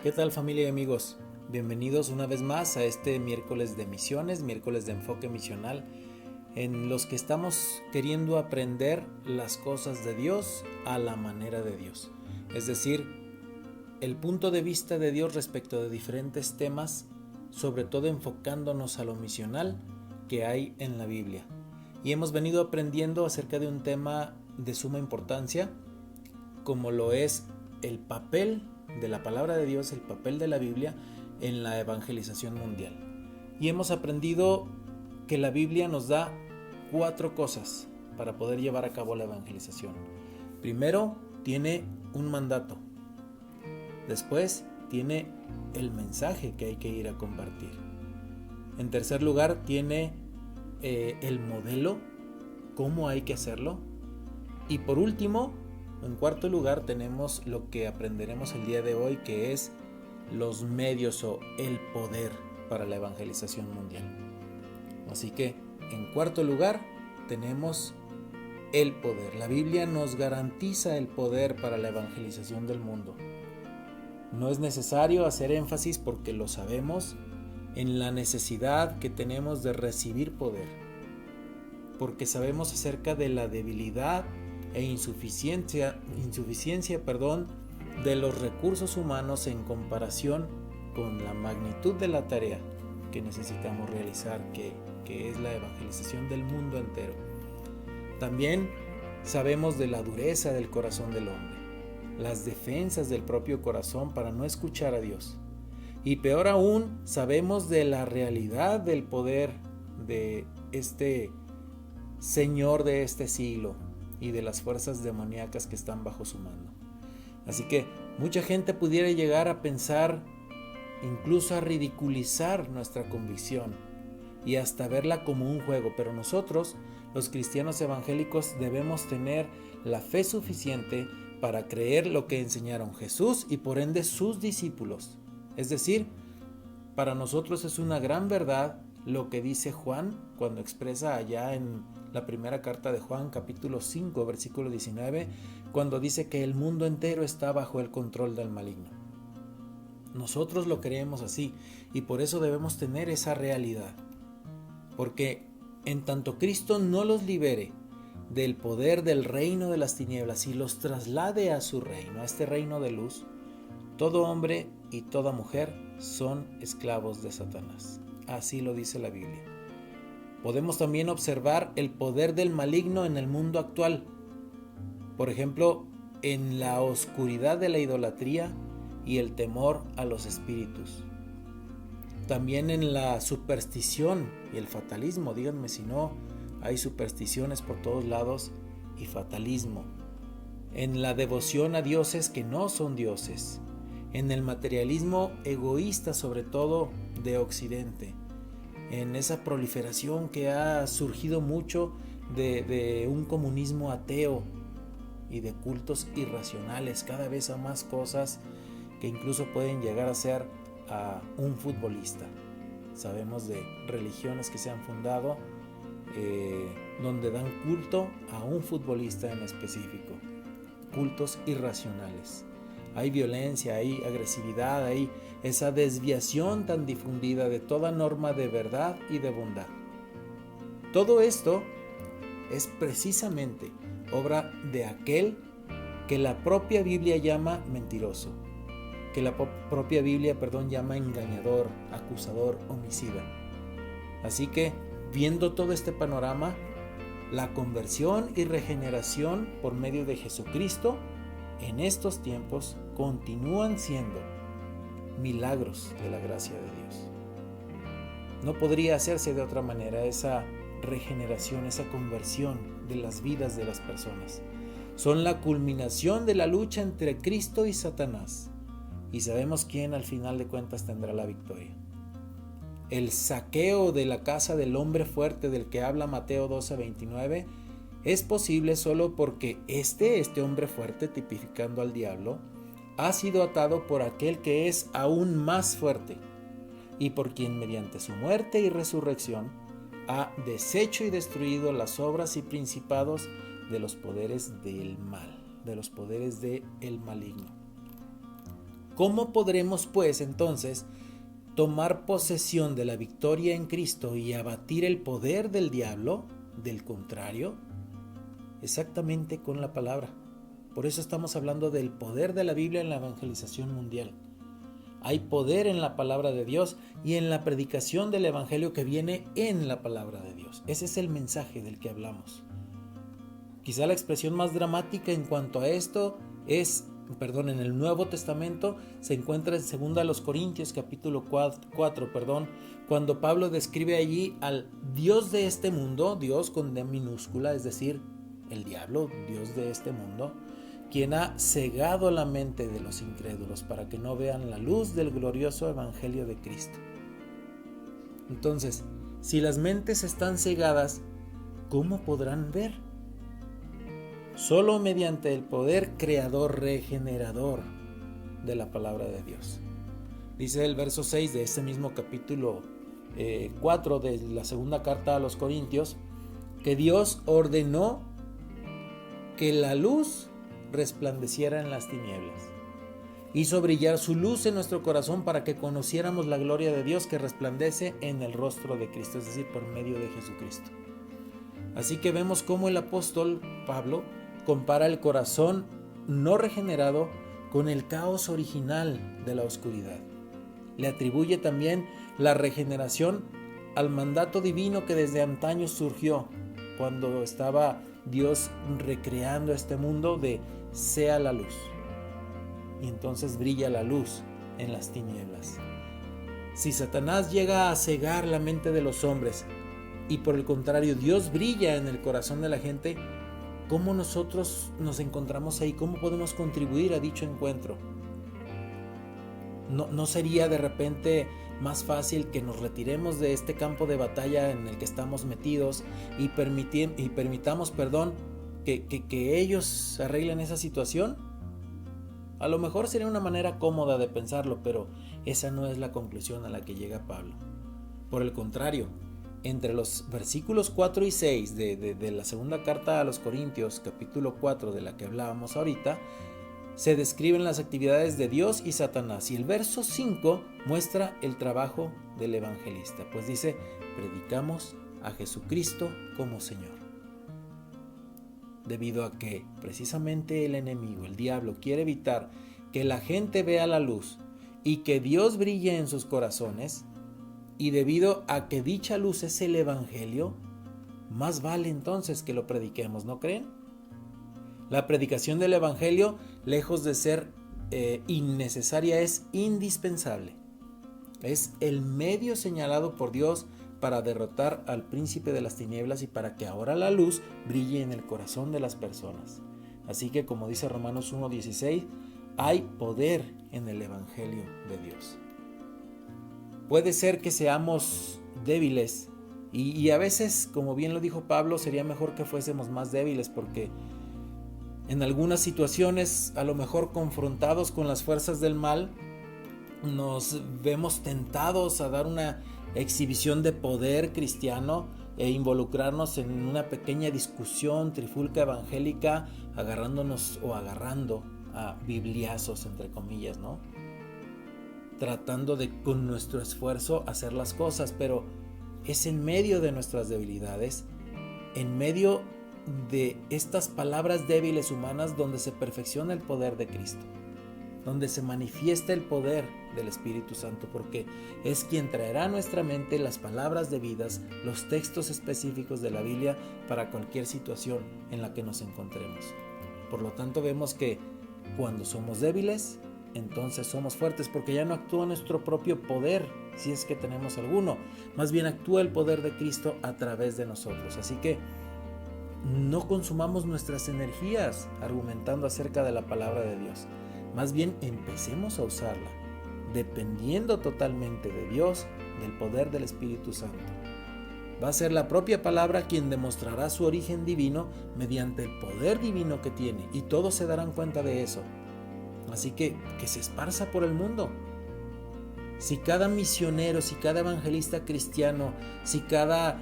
¿Qué tal, familia y amigos? Bienvenidos una vez más a este miércoles de misiones, miércoles de enfoque misional, en los que estamos queriendo aprender las cosas de Dios a la manera de Dios. Es decir, el punto de vista de Dios respecto de diferentes temas, sobre todo enfocándonos a lo misional que hay en la Biblia. Y hemos venido aprendiendo acerca de un tema de suma importancia, como lo es el papel de la palabra de Dios, el papel de la Biblia en la evangelización mundial. Y hemos aprendido que la Biblia nos da 4 cosas para poder llevar a cabo la evangelización. Primero, tiene un mandato. Después, tiene el mensaje que hay que ir a compartir. En tercer lugar, tiene el modelo, cómo hay que hacerlo. Y por último, en cuarto lugar, tenemos lo que aprenderemos el día de hoy, que es los medios o el poder para la evangelización mundial. Así que, en cuarto lugar, tenemos el poder. La Biblia nos garantiza el poder para la evangelización del mundo. No es necesario hacer énfasis, porque lo sabemos, en la necesidad que tenemos de recibir poder, porque sabemos acerca de la debilidad e insuficiencia de los recursos humanos en comparación con la magnitud de la tarea que necesitamos realizar, que es la evangelización del mundo entero. También sabemos de la dureza del corazón del hombre, las defensas del propio corazón para no escuchar a Dios. Y peor aún, sabemos de la realidad del poder de este Señor de este siglo y de las fuerzas demoníacas que están bajo su mando. Así que mucha gente pudiera llegar a pensar, incluso a ridiculizar nuestra convicción y hasta verla como un juego, pero nosotros, los cristianos evangélicos, debemos tener la fe suficiente para creer lo que enseñaron Jesús y por ende sus discípulos. Es decir, para nosotros es una gran verdad lo que dice Juan cuando expresa allá en la primera carta de Juan, capítulo 5, versículo 19, cuando dice que el mundo entero está bajo el control del maligno. Nosotros lo creemos así y por eso debemos tener esa realidad. Porque en tanto Cristo no los libere del poder del reino de las tinieblas y los traslade a su reino, a este reino de luz, todo hombre y toda mujer son esclavos de Satanás. Así lo dice la Biblia. Podemos también observar el poder del maligno en el mundo actual. Por ejemplo, en la oscuridad de la idolatría y el temor a los espíritus. También en la superstición y el fatalismo. Díganme si no, hay supersticiones por todos lados y fatalismo. En la devoción a dioses que no son dioses. En el materialismo egoísta, sobre todo de Occidente. En esa proliferación que ha surgido mucho de un comunismo ateo y de cultos irracionales, cada vez a más cosas que incluso pueden llegar a ser a un futbolista. Sabemos de religiones que se han fundado donde dan culto a un futbolista en específico, cultos irracionales. Hay violencia, hay agresividad, hay esa desviación tan difundida de toda norma de verdad y de bondad. Todo esto es precisamente obra de aquel que la propia Biblia llama mentiroso, que la propia Biblia, llama engañador, acusador, homicida. Así que, viendo todo este panorama, la conversión y regeneración por medio de Jesucristo en estos tiempos continúan siendo milagros de la gracia de Dios. No podría hacerse de otra manera esa regeneración, esa conversión de las vidas de las personas. Son la culminación de la lucha entre Cristo y Satanás. Y sabemos quién al final de cuentas tendrá la victoria. El saqueo de la casa del hombre fuerte del que habla Mateo 12:29 es posible solo porque este hombre fuerte, tipificando al diablo, ha sido atado por aquel que es aún más fuerte y por quien mediante su muerte y resurrección ha deshecho y destruido las obras y principados de los poderes del mal, de los poderes del maligno. ¿Cómo podremos pues entonces tomar posesión de la victoria en Cristo y abatir el poder del diablo? Del contrario, exactamente con la palabra. Por eso estamos hablando del poder de la Biblia en la evangelización mundial. Hay poder en la palabra de Dios y en la predicación del evangelio que viene en la palabra de Dios. Ese es el mensaje del que hablamos. Quizá la expresión más dramática en cuanto a esto en el Nuevo Testamento se encuentra en 2 Corintios capítulo 4, cuando Pablo describe allí al Dios de este mundo, Dios con D minúscula, es decir, el diablo, Dios de este mundo, quien ha cegado la mente de los incrédulos para que no vean la luz del glorioso evangelio de Cristo. Entonces, si las mentes están cegadas, ¿cómo podrán ver? Solo mediante el poder creador regenerador de la palabra de Dios. Dice el verso 6 de este mismo capítulo 4 de la segunda carta a los Corintios, que Dios ordenó que la luz resplandeciera en las tinieblas. Hizo brillar su luz en nuestro corazón para que conociéramos la gloria de Dios que resplandece en el rostro de Cristo, es decir, por medio de Jesucristo. Así que vemos cómo el apóstol Pablo compara el corazón no regenerado con el caos original de la oscuridad. Le atribuye también la regeneración al mandato divino que desde antaño surgió cuando estaba Dios recreando este mundo de sea la luz. Y entonces brilla la luz en las tinieblas. Si Satanás llega a cegar la mente de los hombres y por el contrario Dios brilla en el corazón de la gente, ¿cómo nosotros nos encontramos ahí? ¿Cómo podemos contribuir a dicho encuentro? ¿No sería de repente más fácil que nos retiremos de este campo de batalla en el que estamos metidos y permitamos que ellos arreglen esa situación? A lo mejor sería una manera cómoda de pensarlo, pero esa no es la conclusión a la que llega Pablo. Por el contrario, entre los versículos 4 y 6 de la segunda carta a los Corintios, capítulo 4 de la que hablábamos ahorita, se describen las actividades de Dios y Satanás. Y el verso 5 muestra el trabajo del evangelista, pues dice, predicamos a Jesucristo como Señor. Debido a que precisamente el enemigo, el diablo, quiere evitar que la gente vea la luz y que Dios brille en sus corazones, y debido a que dicha luz es el evangelio, más vale entonces que lo prediquemos, ¿no creen? La predicación del evangelio, lejos de ser innecesaria, es indispensable. Es el medio señalado por Dios para derrotar al príncipe de las tinieblas y para que ahora la luz brille en el corazón de las personas. Así que, como dice Romanos 1:16, hay poder en el evangelio de Dios. Puede ser que seamos débiles y a veces, como bien lo dijo Pablo, sería mejor que fuésemos más débiles, porque en algunas situaciones, a lo mejor confrontados con las fuerzas del mal, nos vemos tentados a dar una exhibición de poder cristiano e involucrarnos en una pequeña discusión trifulca evangélica, agarrando a bibliazos, entre comillas, ¿no? Tratando de con nuestro esfuerzo hacer las cosas, pero es en medio de nuestras debilidades, en medio de estas palabras débiles humanas, donde se perfecciona el poder de Cristo, donde se manifiesta el poder del Espíritu Santo, porque es quien traerá a nuestra mente las palabras debidas, los textos específicos de la Biblia para cualquier situación en la que nos encontremos. Por lo tanto, vemos que cuando somos débiles, entonces somos fuertes, porque ya no actúa nuestro propio poder, si es que tenemos alguno, más bien actúa el poder de Cristo a través de nosotros. Así que no consumamos nuestras energías argumentando acerca de la palabra de Dios, más bien empecemos a usarla, dependiendo totalmente de Dios, del poder del Espíritu Santo. Va a ser la propia palabra quien demostrará su origen divino mediante el poder divino que tiene, y todos se darán cuenta de eso. Así que se esparza por el mundo. Si cada misionero, si cada evangelista cristiano, si cada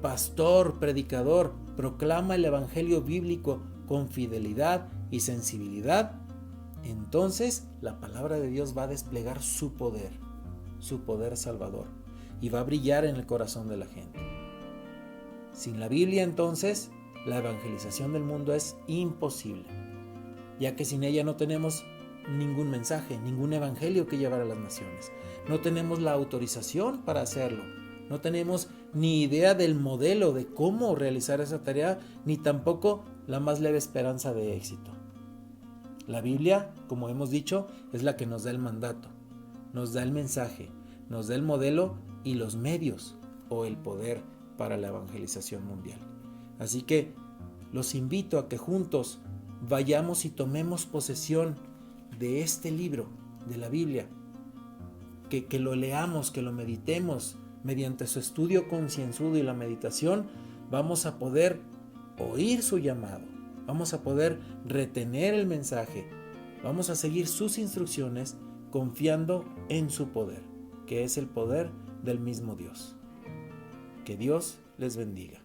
pastor, predicador proclama el evangelio bíblico con fidelidad y sensibilidad, entonces la palabra de Dios va a desplegar su poder salvador, y va a brillar en el corazón de la gente. Sin la Biblia, entonces, la evangelización del mundo es imposible, ya que sin ella no tenemos ningún mensaje, ningún evangelio que llevar a las naciones. No tenemos la autorización para hacerlo. No tenemos ni idea del modelo de cómo realizar esa tarea, ni tampoco la más leve esperanza de éxito. La Biblia, como hemos dicho, es la que nos da el mandato, nos da el mensaje, nos da el modelo y los medios o el poder para la evangelización mundial. Así que los invito a que juntos vayamos y tomemos posesión de este libro, de la Biblia, que lo leamos, que lo meditemos. Mediante su estudio concienzudo y la meditación vamos a poder oír su llamado, vamos a poder retener el mensaje, vamos a seguir sus instrucciones confiando en su poder, que es el poder del mismo Dios. Que Dios les bendiga.